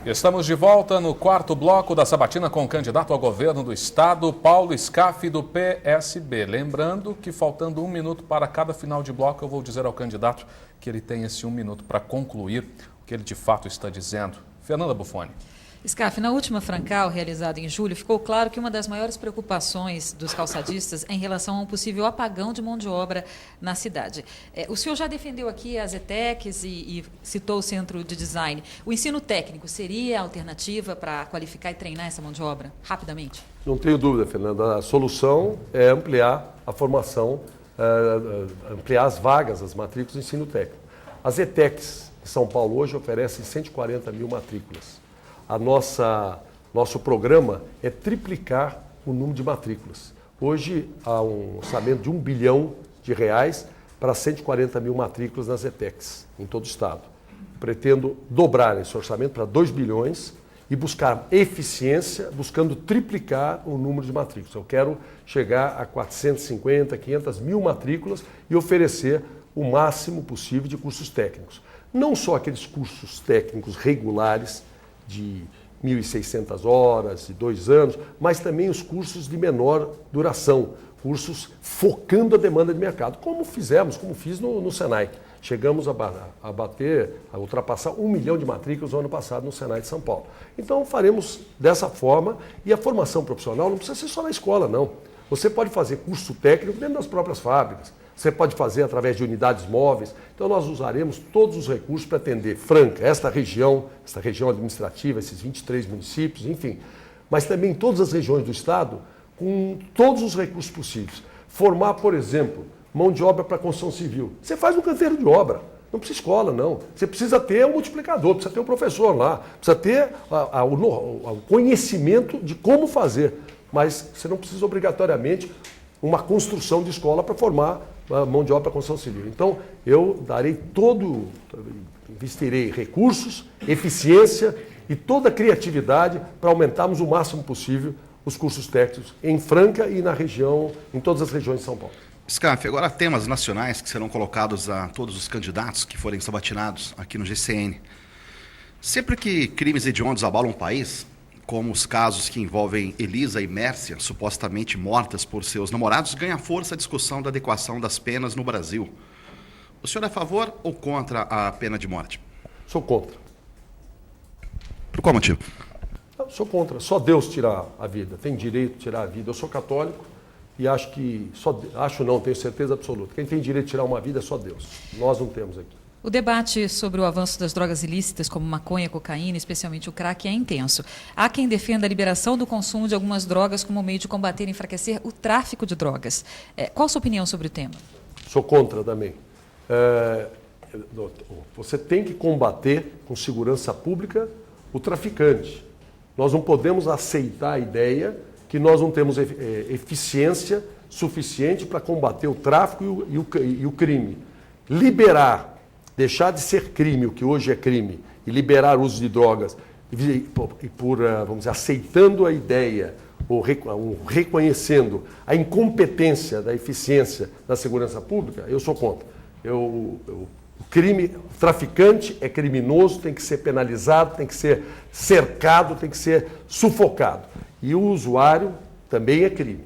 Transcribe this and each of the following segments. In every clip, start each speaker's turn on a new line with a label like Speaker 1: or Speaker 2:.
Speaker 1: Estamos de volta no quarto bloco da sabatina com o candidato ao governo do estado, Paulo Scaff, do PSB. Lembrando que faltando 1 minuto para cada final de bloco, eu vou dizer ao candidato que ele tem esse 1 minuto para concluir o que ele de fato está dizendo. Fernanda Bufoni.
Speaker 2: Scaff, na última Francal, realizada em julho, ficou claro que uma das maiores preocupações dos calçadistas é em relação a um possível apagão de mão de obra na cidade. O senhor já defendeu aqui as ETECs e citou o Centro de Design. O ensino técnico seria a alternativa para qualificar e treinar essa mão de obra rapidamente?
Speaker 3: Não tenho dúvida, Fernanda. A solução é ampliar a formação, ampliar as vagas, as matrículas do ensino técnico. As ETECs de São Paulo hoje oferecem 140 mil matrículas. Nosso programa é triplicar o número de matrículas. Hoje há um orçamento de R$1 bilhão para 140 mil matrículas nas ETECs, em todo o estado. Pretendo dobrar esse orçamento para 2 bilhões e buscar eficiência, buscando triplicar o número de matrículas. Eu quero chegar a 450, 500 mil matrículas e oferecer o máximo possível de cursos técnicos. Não só aqueles cursos técnicos regulares, de 1.600 horas, de 2 anos, mas também os cursos de menor duração, cursos focando a demanda de mercado, como fiz no Senai. Chegamos a ultrapassar 1 milhão de matrículas no ano passado no Senai de São Paulo. Então faremos dessa forma, e a formação profissional não precisa ser só na escola, não. Você pode fazer curso técnico dentro das próprias fábricas, você pode fazer através de unidades móveis. Então nós usaremos todos os recursos para atender Franca, esta região administrativa, esses 23 municípios, enfim. Mas também todas as regiões do estado, com todos os recursos possíveis. Formar, por exemplo, mão de obra para construção civil. Você faz um canteiro de obra, não precisa escola, não. Você precisa ter um multiplicador, precisa ter um professor lá, precisa ter o conhecimento de como fazer. Mas você não precisa obrigatoriamente uma construção de escola para formar a mão de obra para construção civil. Então, eu investirei recursos, eficiência e toda a criatividade para aumentarmos o máximo possível os cursos técnicos em Franca e na região, em todas as regiões de São Paulo.
Speaker 4: Scaff, agora temas nacionais que serão colocados a todos os candidatos que forem sabatinados aqui no GCN. Sempre que crimes hediondos abalam o país, como os casos que envolvem Elisa e Mércia, supostamente mortas por seus namorados, ganha força a discussão da adequação das penas no Brasil. O senhor é a favor ou contra a pena de morte?
Speaker 3: Sou contra.
Speaker 4: Por qual motivo?
Speaker 3: Eu sou contra. Só Deus tira a vida. Tem direito de tirar a vida. Eu sou católico e tenho certeza absoluta. Quem tem direito de tirar uma vida é só Deus. Nós não temos aqui.
Speaker 2: O debate sobre o avanço das drogas ilícitas, como maconha, cocaína, especialmente o crack, é intenso. Há quem defenda a liberação do consumo de algumas drogas como meio de combater e enfraquecer o tráfico de drogas. Qual a sua opinião sobre o tema?
Speaker 3: Sou contra também. Você tem que combater com segurança pública o traficante. Nós não podemos aceitar a ideia que nós não temos eficiência suficiente para combater o tráfico e o crime. Deixar de ser crime, o que hoje é crime, e liberar o uso de drogas, vamos dizer, aceitando a ideia, ou reconhecendo a incompetência da eficiência da segurança pública, eu sou contra. O traficante é criminoso, tem que ser penalizado, tem que ser cercado, tem que ser sufocado. E o usuário também é crime.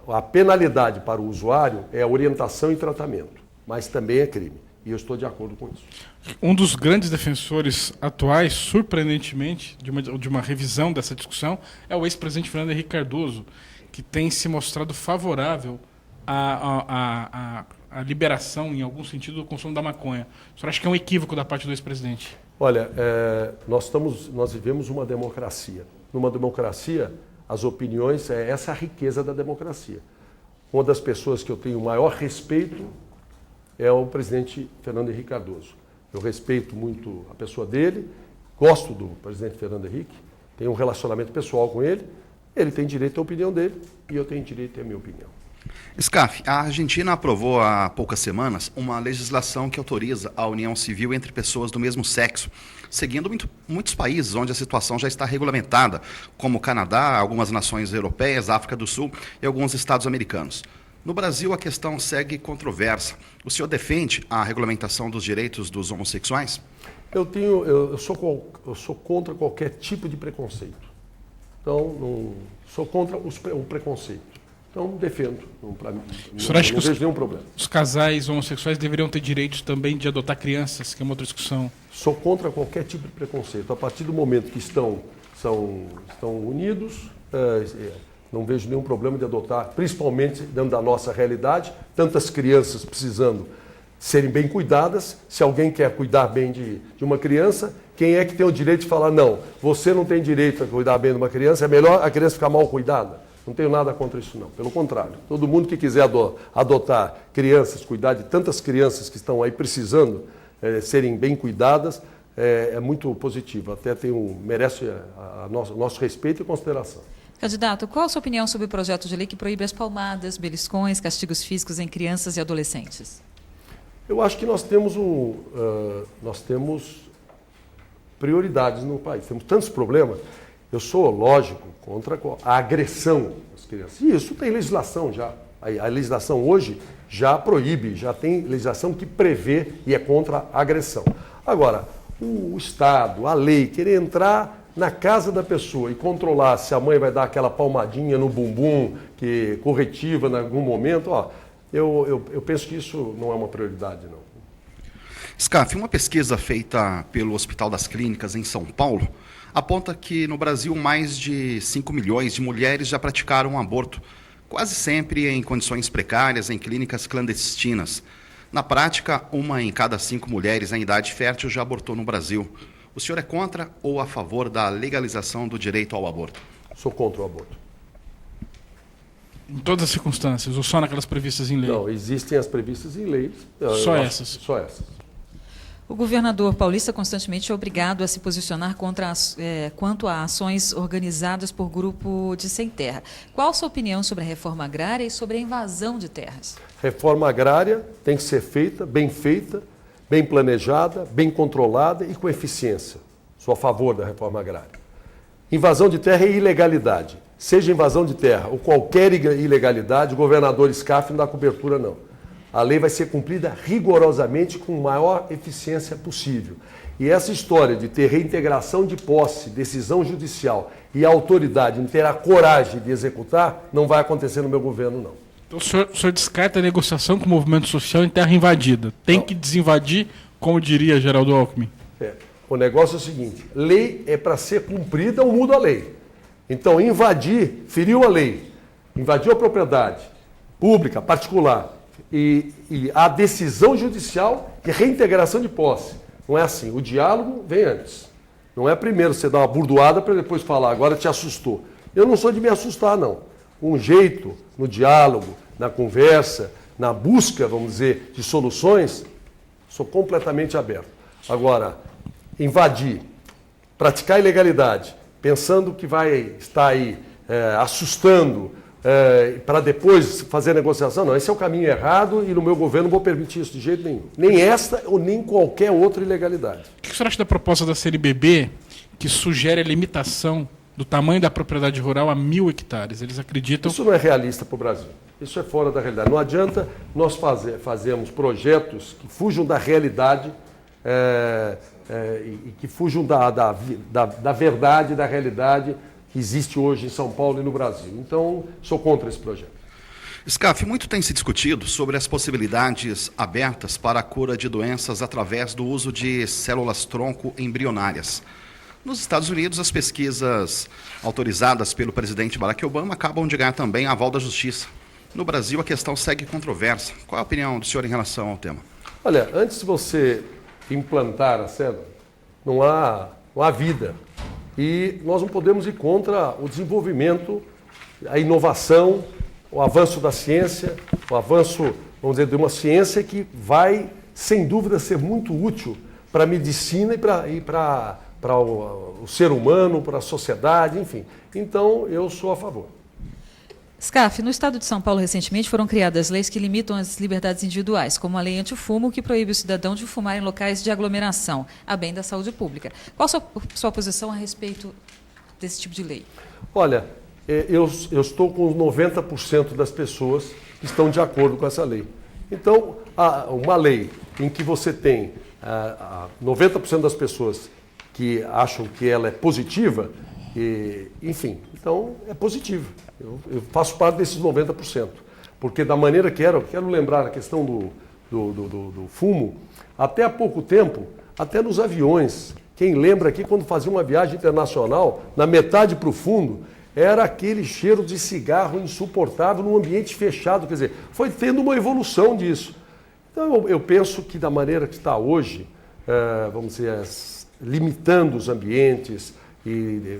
Speaker 3: A penalidade para o usuário é a orientação e tratamento, mas também é crime. E eu estou de acordo com isso.
Speaker 5: Um dos grandes defensores atuais, surpreendentemente, de uma revisão dessa discussão, é o ex-presidente Fernando Henrique Cardoso, que tem se mostrado favorável à liberação, em algum sentido, do consumo da maconha. O senhor acha que é um equívoco da parte do ex-presidente?
Speaker 3: Olha, nós vivemos uma democracia. Numa democracia, as opiniões, essa é a riqueza da democracia. Uma das pessoas que eu tenho o maior respeito é o presidente Fernando Henrique Cardoso. Eu respeito muito a pessoa dele, gosto do presidente Fernando Henrique, tenho um relacionamento pessoal com ele, ele tem direito à opinião dele e eu tenho direito a ter a minha opinião.
Speaker 4: Scaff, a Argentina aprovou há poucas semanas uma legislação que autoriza a união civil entre pessoas do mesmo sexo, seguindo muitos países onde a situação já está regulamentada, como o Canadá, algumas nações europeias, África do Sul e alguns estados americanos. No Brasil, a questão segue controversa. O senhor defende a regulamentação dos direitos dos homossexuais?
Speaker 3: Eu sou contra qualquer tipo de preconceito. Então, sou contra o preconceito. Então, defendo. Não vejo nenhum problema.
Speaker 5: Os casais homossexuais deveriam ter direitos também de adotar crianças, que é uma outra discussão?
Speaker 3: Sou contra qualquer tipo de preconceito. A partir do momento que estão unidos, não vejo nenhum problema de adotar, principalmente dentro da nossa realidade, tantas crianças precisando serem bem cuidadas. Se alguém quer cuidar bem de uma criança, quem é que tem o direito de falar, não, você não tem direito a cuidar bem de uma criança, é melhor a criança ficar mal cuidada? Não tenho nada contra isso, não. Pelo contrário, todo mundo que quiser adotar crianças, cuidar de tantas crianças que estão aí precisando serem bem cuidadas, é muito positivo. Até merece nosso respeito e consideração.
Speaker 2: Candidato, qual a sua opinião sobre o projeto de lei que proíbe as palmadas, beliscões, castigos físicos em crianças e adolescentes?
Speaker 3: Eu acho que nós temos prioridades no país. Temos tantos problemas. Eu sou, lógico, contra a agressão às crianças. E isso tem legislação já. A legislação hoje já proíbe, já tem legislação que prevê e é contra a agressão. Agora, o Estado, a lei, querer entrar na casa da pessoa e controlar se a mãe vai dar aquela palmadinha no bumbum, que corretiva em algum momento, eu penso que isso não é uma prioridade, não.
Speaker 4: Scaff, uma pesquisa feita pelo Hospital das Clínicas em São Paulo aponta que no Brasil mais de 5 milhões de mulheres já praticaram um aborto, quase sempre em condições precárias, em clínicas clandestinas. Na prática, 1 em cada 5 mulheres em idade fértil já abortou no Brasil. O senhor é contra ou a favor da legalização do direito ao aborto?
Speaker 3: Sou contra o aborto.
Speaker 5: Em todas as circunstâncias, ou só naquelas previstas em lei?
Speaker 3: Não, existem as previstas em leis.
Speaker 5: Só essas?
Speaker 3: Só essas.
Speaker 2: O governador paulista constantemente é obrigado a se posicionar quanto a ações organizadas por grupo de sem terra. Qual a sua opinião sobre a reforma agrária e sobre a invasão de terras?
Speaker 3: Reforma agrária tem que ser feita, bem planejada, bem controlada e com eficiência. Sou a favor da reforma agrária. Invasão de terra é ilegalidade. Seja invasão de terra ou qualquer ilegalidade, o governador Scaff não dá cobertura, não. A lei vai ser cumprida rigorosamente com a maior eficiência possível. E essa história de ter reintegração de posse, decisão judicial e a autoridade não ter a coragem de executar, não vai acontecer no meu governo, não.
Speaker 5: Então, o senhor descarta a negociação com o movimento social em terra invadida. Tem que desinvadir, como diria Geraldo Alckmin.
Speaker 3: O negócio é o seguinte, lei é para ser cumprida ou muda a lei. Então, invadir, feriu a lei, invadiu a propriedade pública, particular, e a decisão judicial de reintegração de posse. Não é assim, o diálogo vem antes. Não é primeiro você dar uma burdoada para depois falar, agora te assustou. Eu não sou de me assustar, não. Um jeito no diálogo, na conversa, na busca, vamos dizer, de soluções, sou completamente aberto. Agora, invadir, praticar ilegalidade, pensando que vai estar aí assustando para depois fazer negociação, não, esse é o caminho errado e no meu governo não vou permitir isso de jeito nenhum. Nem esta ou nem qualquer outra ilegalidade.
Speaker 5: O que o senhor acha da proposta da CNBB que sugere a limitação do tamanho da propriedade rural a 1.000 hectares? Eles acreditam...
Speaker 3: Isso não é realista para o Brasil. Isso é fora da realidade. Não adianta nós fazermos projetos que fujam da realidade e que fujam da verdade, da realidade que existe hoje em São Paulo e no Brasil. Então, sou contra esse projeto.
Speaker 4: Scaff, muito tem se discutido sobre as possibilidades abertas para a cura de doenças através do uso de células-tronco embrionárias. Nos Estados Unidos, as pesquisas autorizadas pelo presidente Barack Obama acabam de ganhar também aval da justiça. No Brasil, a questão segue controversa. Qual é a opinião do senhor em relação ao tema?
Speaker 3: Olha, antes de você implantar a célula, não há vida. E nós não podemos ir contra o desenvolvimento, a inovação, o avanço da ciência, o avanço, vamos dizer, de uma ciência que vai, sem dúvida, ser muito útil para a medicina e para o ser humano, para a sociedade, enfim. Então, eu sou a favor.
Speaker 2: Scaff, no estado de São Paulo, recentemente, foram criadas leis que limitam as liberdades individuais, como a lei antifumo, que proíbe o cidadão de fumar em locais de aglomeração, a bem da saúde pública. Qual a sua posição a respeito desse tipo de lei?
Speaker 3: Olha, eu estou com 90% das pessoas que estão de acordo com essa lei. Então, uma lei em que você tem 90% das pessoas que acham que ela é positiva, enfim, então é positiva. Eu faço parte desses 90%. Porque da maneira que era, eu quero lembrar a questão do fumo, até há pouco tempo, até nos aviões, quem lembra aqui quando fazia uma viagem internacional, na metade para o fundo, era aquele cheiro de cigarro insuportável num ambiente fechado, quer dizer, foi tendo uma evolução disso. Então eu penso que da maneira que está hoje, vamos dizer, limitando os ambientes e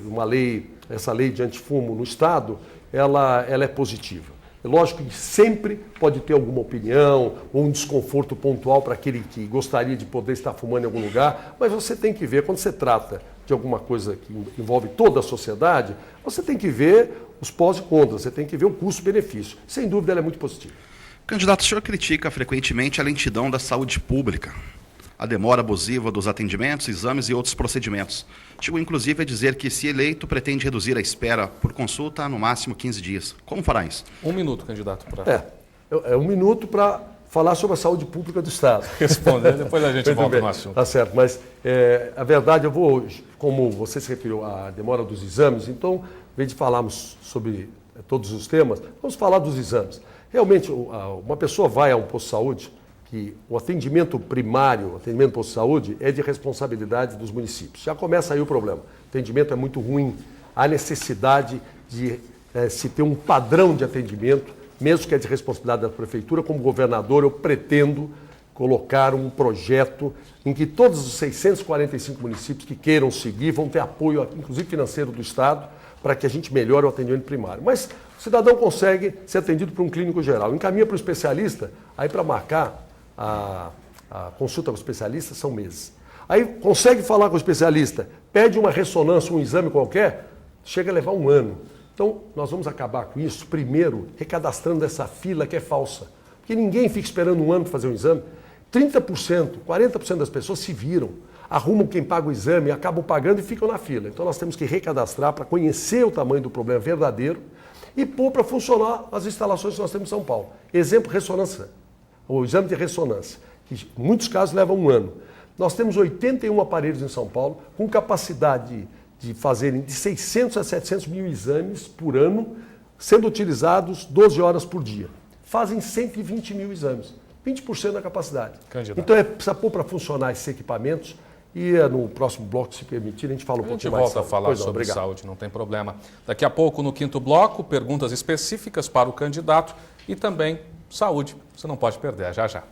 Speaker 3: essa lei de antifumo no Estado, ela é positiva. É lógico que sempre pode ter alguma opinião ou um desconforto pontual para aquele que gostaria de poder estar fumando em algum lugar, mas você tem que ver, quando você trata de alguma coisa que envolve toda a sociedade, você tem que ver os pós e contras, você tem que ver o custo-benefício. Sem dúvida, ela é muito positiva.
Speaker 4: Candidato, o senhor critica frequentemente a lentidão da saúde pública, a demora abusiva dos atendimentos, exames e outros procedimentos. Chegou inclusive a dizer que, se eleito, pretende reduzir a espera por consulta a no máximo 15 dias. Como fará isso?
Speaker 1: 1 minuto, candidato.
Speaker 3: É 1 minuto para falar sobre a saúde pública do Estado.
Speaker 1: Responder, depois a gente volta no assunto.
Speaker 3: Tá certo, mas a verdade, como você se referiu à demora dos exames, então, em vez de falarmos sobre todos os temas, vamos falar dos exames. Realmente, uma pessoa vai a um posto de saúde, que o atendimento primário, o atendimento posto de saúde, é de responsabilidade dos municípios. Já começa aí o problema. O atendimento é muito ruim, há necessidade de se ter um padrão de atendimento, mesmo que é de responsabilidade da prefeitura. Como governador, eu pretendo colocar um projeto em que todos os 645 municípios que queiram seguir vão ter apoio, inclusive financeiro, do Estado, para que a gente melhore o atendimento primário. Mas o cidadão consegue ser atendido por um clínico geral, encaminha para o especialista, aí para marcar a consulta com o especialista são meses. Aí consegue falar com o especialista, pede uma ressonância, um exame qualquer, chega a levar 1 ano. Então, nós vamos acabar com isso, primeiro, recadastrando essa fila que é falsa. Porque ninguém fica esperando 1 ano para fazer um exame. 30%, 40% das pessoas se viram, arrumam quem paga o exame, acabam pagando e ficam na fila. Então, nós temos que recadastrar para conhecer o tamanho do problema verdadeiro e pôr para funcionar as instalações que nós temos em São Paulo. Exemplo, ressonância. O exame de ressonância, que em muitos casos leva 1 ano. Nós temos 81 aparelhos em São Paulo, com capacidade de fazerem de 600 a 700 mil exames por ano, sendo utilizados 12 horas por dia. Fazem 120 mil exames, 20% da capacidade.
Speaker 4: Candidato.
Speaker 3: Então, precisa pôr para funcionar esses equipamentos e no próximo bloco, se permitir, a gente fala um pouquinho mais.
Speaker 1: A gente volta a falar sobre saúde, não tem problema. Daqui a pouco, no 5º bloco, perguntas específicas para o candidato e também saúde. Você não pode perder, já já.